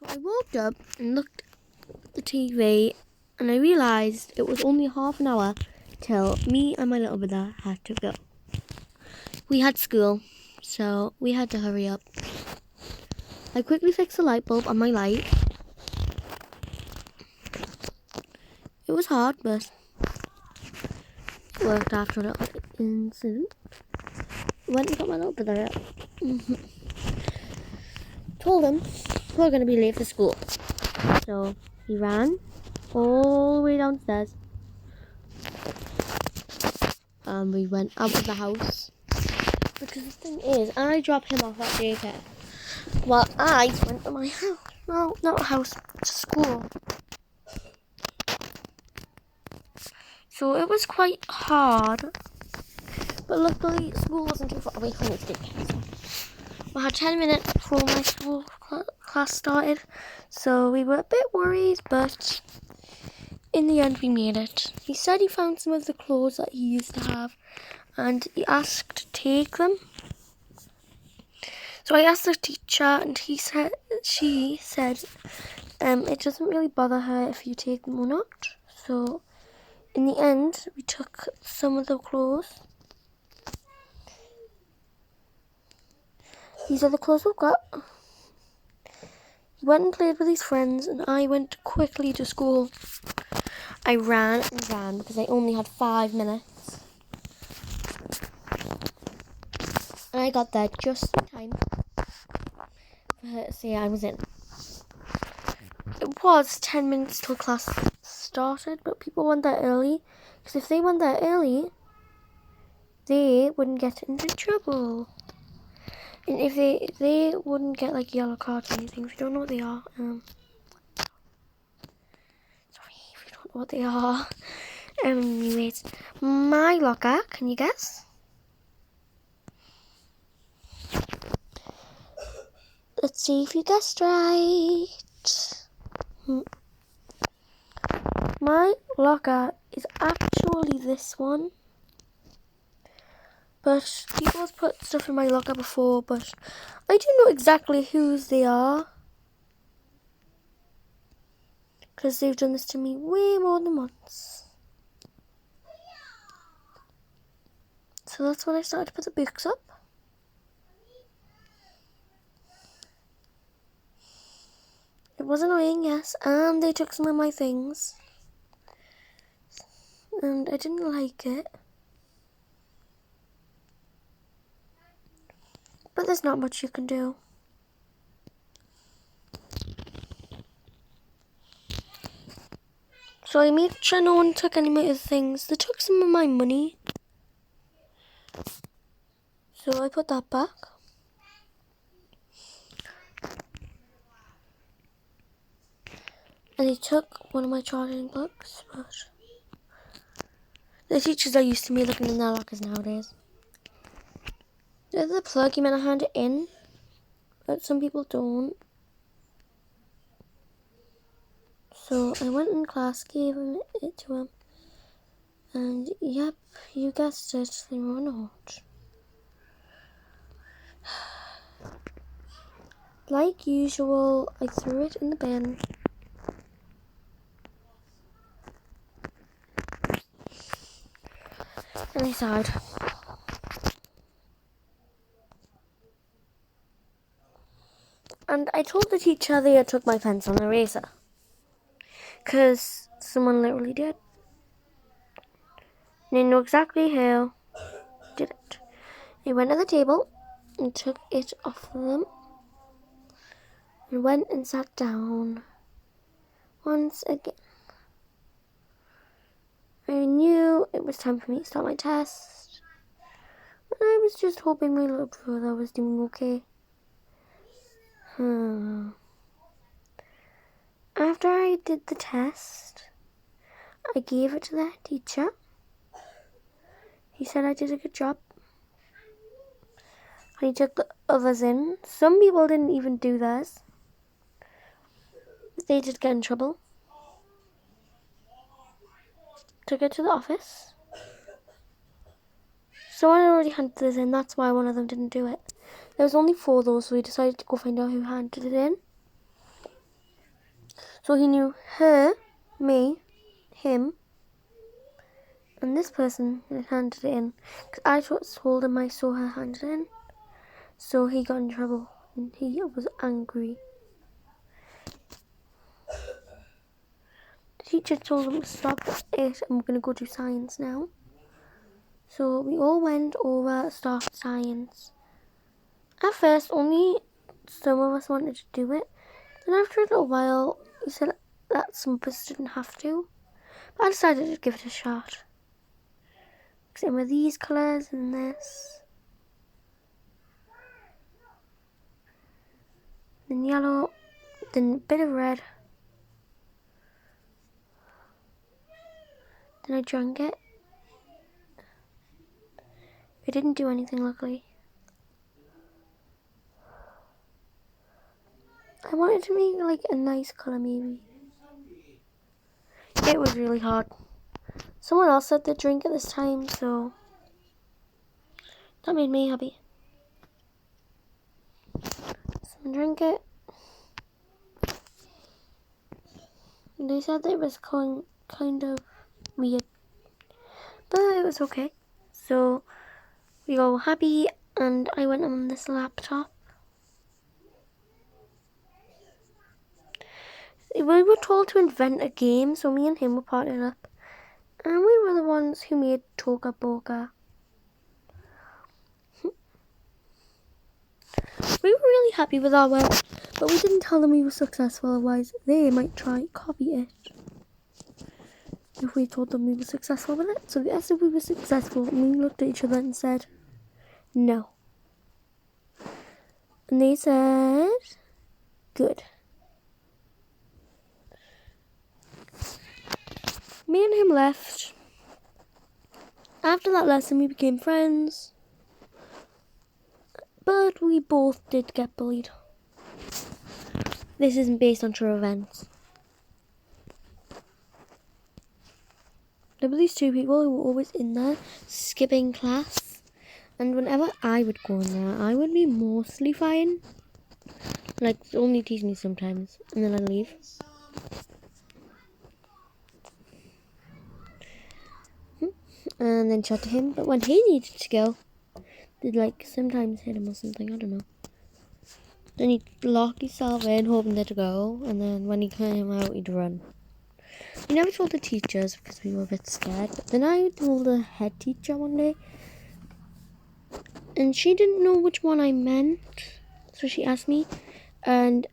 So I woke up and looked at the TV and I realised it was only half an hour till me and my little brother had to go. We had school, so we had to hurry up. I quickly fixed the light bulb on my light. It was hard, but it worked after a little incident. Went and got my little brother up. Told him we're going to be late for school. So he ran all the way downstairs. And we went out of the house. Because the thing is, I dropped him off at daycare while I went to my house. No, not a house, to school. So it was quite hard. But luckily, school wasn't too far away from his daycare. So I had 10 minutes before my school class started. So we were a bit worried, but in the end we made it. He said he found some of the clothes that he used to have and he asked to take them. So I asked the teacher and she said it doesn't really bother her if you take them or not. So in the end we took some of the clothes. These are the clothes we've got. He went and played with his friends and I went quickly to school. I ran and ran because I only had 5 minutes. And I got there just in time for her to say I was in. It was 10 minutes till class started, but people went there early. Because if they went there early, they wouldn't get into trouble. And if they wouldn't get like yellow cards or anything. If you don't know what they are, sorry if you don't know what they are. Anyways, my locker, can you guess? Let's see if you guessed right. My locker is actually this one. But people have put stuff in my locker before, but I do know exactly whose they are. Because they've done this to me way more than once. So that's when I started to put the books up. It was annoying, yes, and they took some of my things. And I didn't like it. But there's not much you can do. So I made sure no one took any of my things. They took some of my money. So I put that back. And they took one of my charging plugs, but the teachers are used to me looking in their lockers nowadays. The other plug, you meant to hand it in, but some people don't. So I went in class, gave it to him, and yep, you guessed it, they were not. Like usual, I threw it in the bin. And I sighed. And I told the teacher they had took my pencil and eraser. Because someone literally did. And I know exactly who did it. I went to the table and took it off of them. And went and sat down once again. I knew it was time for me to start my test. And I was just hoping my little brother was doing okay. After I did the test, I gave it to the teacher. He said I did a good job. And he took the others in. Some people didn't even do theirs. They did get in trouble. Took it to the office. Someone had already handed this in, that's why one of them didn't do it. There was only 4 though, so we decided to go find out who handed it in. So he knew her, me, him, and this person had handed it in. Because I told him I saw her hand it in. So he got in trouble and he was angry. The teacher told him to stop it and we're going to go do science now. So we all went over started science. At first, only some of us wanted to do it. Then after a little while, he said that some of us didn't have to. But I decided to give it a shot. Same with these colours and this. Then yellow, then a bit of red. Then I drank it. It didn't do anything, luckily. I wanted to make like a nice colour maybe. It was really hard. Someone else said they'd drink it this time, so that made me happy. Someone drank it. They said that it was kind of weird, but it was okay. So we were all happy, and I went on this laptop. We were told to invent a game, so me and him were partnered up, and we were the ones who made Toga Boga. We were really happy with our work, but we didn't tell them we were successful, otherwise they might try copy it if we told them we were successful with it. So we asked if we were successful, and we looked at each other and said, no. And they said, good. Me and him left. After that lesson, we became friends. But we both did get bullied. This isn't based on true events. There were these two people who were always in there, skipping class. And whenever I would go in there, I would be mostly fine. Like, only tease me sometimes, and then I'd leave. And then chat to him. But when he needed to go, they'd like sometimes hit him or something, I don't know. Then he'd lock himself in, hoping they'd go, and then when he came out, he'd run. We never told the teachers because we were a bit scared. But then I told the head teacher one day, and she didn't know which one I meant, so she asked me, and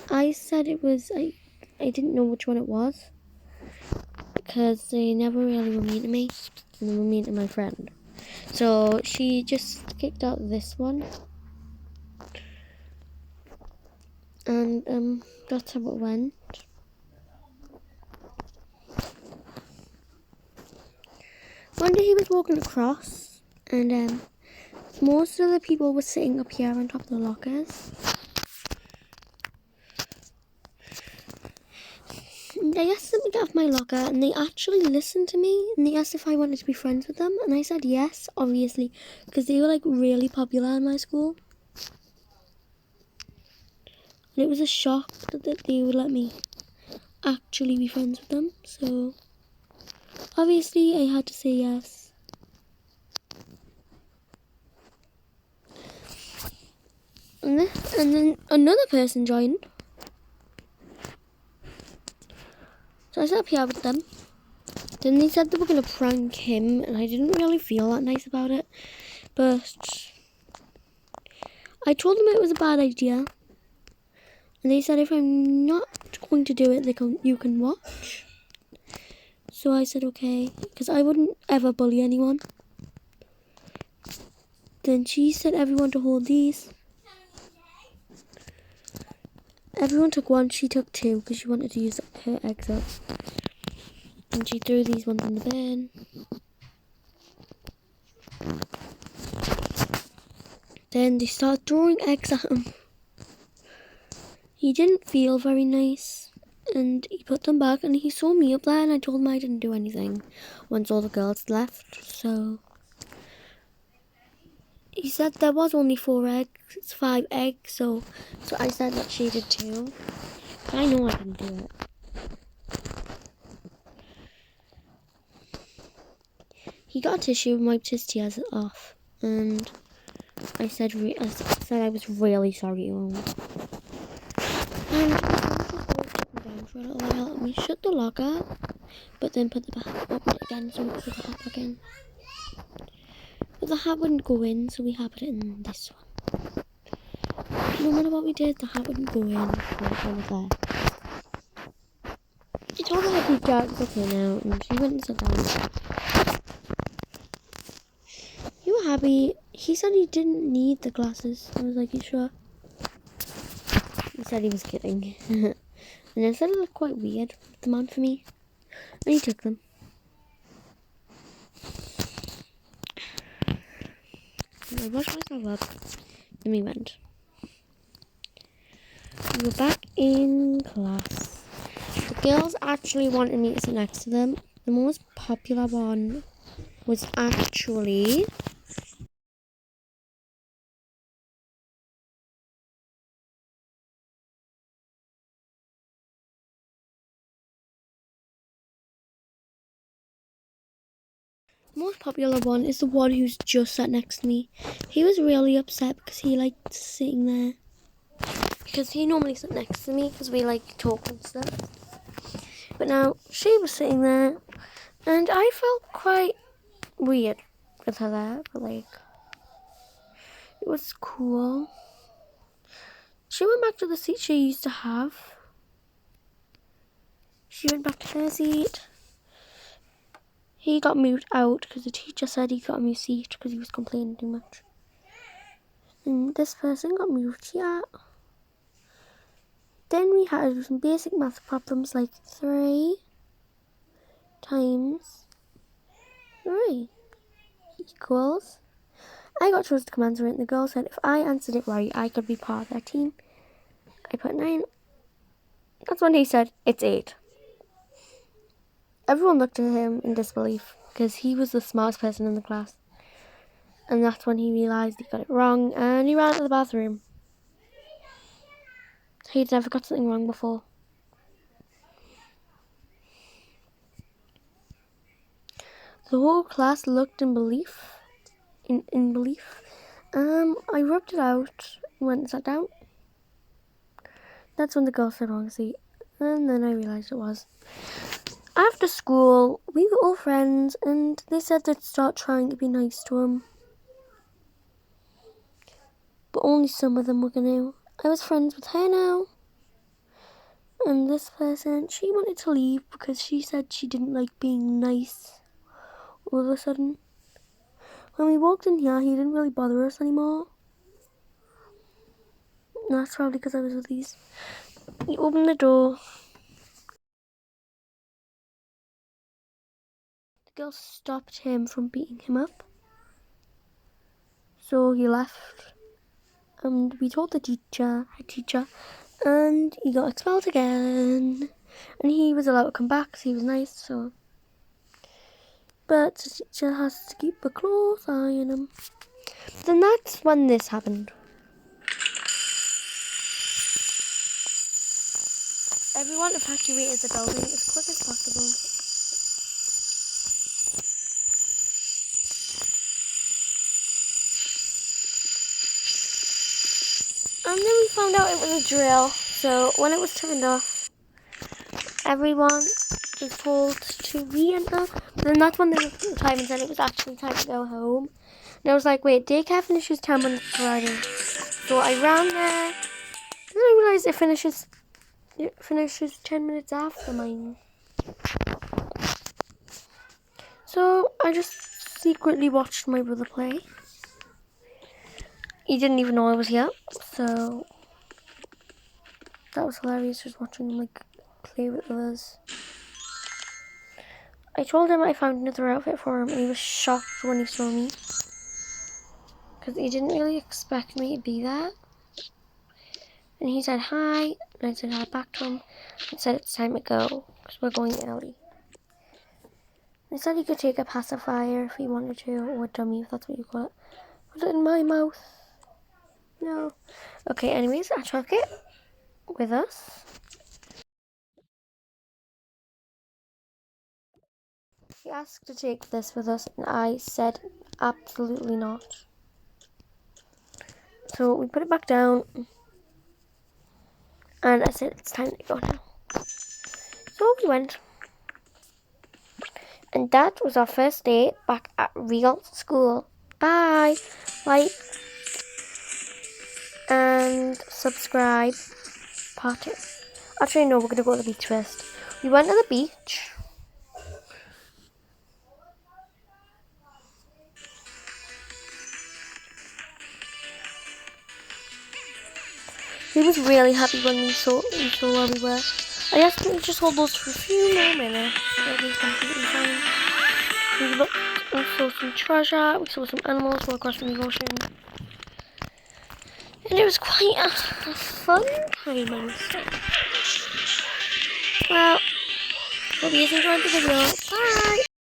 I said it was, I didn't know which one it was, because they never really were mean to me, and they were mean to my friend. So she just kicked out this one. And that's how it went. One day he was walking across, and most of the people were sitting up here on top of the lockers. And I asked them to get off my locker, and they actually listened to me, and they asked if I wanted to be friends with them, and I said yes, obviously, because they were like really popular in my school. And it was a shock that they would let me actually be friends with them. So, obviously, I had to say yes. And then another person joined. So I sat up here with them. Then they said they were going to prank him, and I didn't really feel that nice about it. But I told them it was a bad idea. And they said if I'm not going to do it, you can watch. So I said okay, because I wouldn't ever bully anyone. Then she said everyone to hold these. Everyone took one, she took two, because she wanted to use her eggs up. And she threw these ones in the bin. Then they started throwing eggs at him. He didn't feel very nice, and he put them back, and he saw me up there, and I told him I didn't do anything once all the girls left. So he said there was only 4 eggs, it's 5 eggs, so I said that she did too. But I know I didn't do it. he got a tissue and wiped his tears off. And I said I was really sorry to him. And he just down for a little while and we shut the locker, but then put the back open it again so we could put the hat back in. But the hat wouldn't go in, so we had put it in this one. No matter what we did, the hat wouldn't go in. So it was there. She told her to be dark okay now, and she went and sat down. You were happy. He said he didn't need the glasses. I was like, you sure? He said he was kidding. And I said it looked quite weird with them on for me. And he took them. And I washed myself up. And we went. We were back in class. The girls actually wanted me to sit next to them. The most popular one was actually the most popular one is the one who's just sat next to me. He was really upset because he liked sitting there. Because he normally sat next to me because we like talk and stuff. But now she was sitting there and I felt quite weird with her there. But like, it was cool. She went back to the seat she used to have. She went back to her seat. He got moved out because the teacher said he got a new seat because he was complaining too much. And this person got moved here. Then we had some basic math problems like 3 times 3 equals. I got chosen to come answer it, and the girl said if I answered it right, I could be part of their team. I put 9. That's when he said, it's 8. Everyone looked at him in disbelief because he was the smartest person in the class. And that's when he realised he got it wrong and he ran to the bathroom. He'd never got something wrong before. The whole class looked in belief. In belief. I rubbed it out and went and sat down. That's when the girl said wrong seat. And then I realised it was. After school, we were all friends and they said they'd start trying to be nice to him. But only some of them were going to. I was friends with her now. And this person, she wanted to leave because she said she didn't like being nice all of a sudden. When we walked in here, he didn't really bother us anymore. And that's probably because I was with these. He opened the door. The girl stopped him from beating him up. So he left. And we told the head teacher, and he got expelled again. And he was allowed to come back because he was nice, so. But the teacher has to keep a close eye on him. Then that's when this happened. Everyone evacuated the building as quick as possible. And then we found out it was a drill. So when it was turned off, everyone was told to re-enter. Then that's when they looked at the time and said it was actually time to go home. And I was like, wait, daycare finishes 10 minutes Friday. So I ran there. Then I realised it finishes 10 minutes after mine. So I just secretly watched my brother play. He didn't even know I was here, so that was hilarious just watching him like play with others. I told him I found another outfit for him and he was shocked when he saw me. Because he didn't really expect me to be there. And he said hi, and I said hi back to him, and said it's time to go, because we're going early. He said he could take a pacifier if he wanted to, or a dummy if that's what you call it. Put it in my mouth. No. Okay, anyways, I took it with us. She asked to take this with us, and I said absolutely not. So we put it back down, and I said it's time to go now. So we went, and that was our first day back at real school. Bye. Like and subscribe. Part 2. Actually, no, we're gonna go to the beach first. We went to the beach. He was really happy when we saw where we were. I asked him to just hold those for a few more minutes. It was completely fine. We looked and saw some treasure. We saw some animals while crossing the ocean. And it was quite a fun time, I must say. Well, hope you guys enjoyed the video. Bye!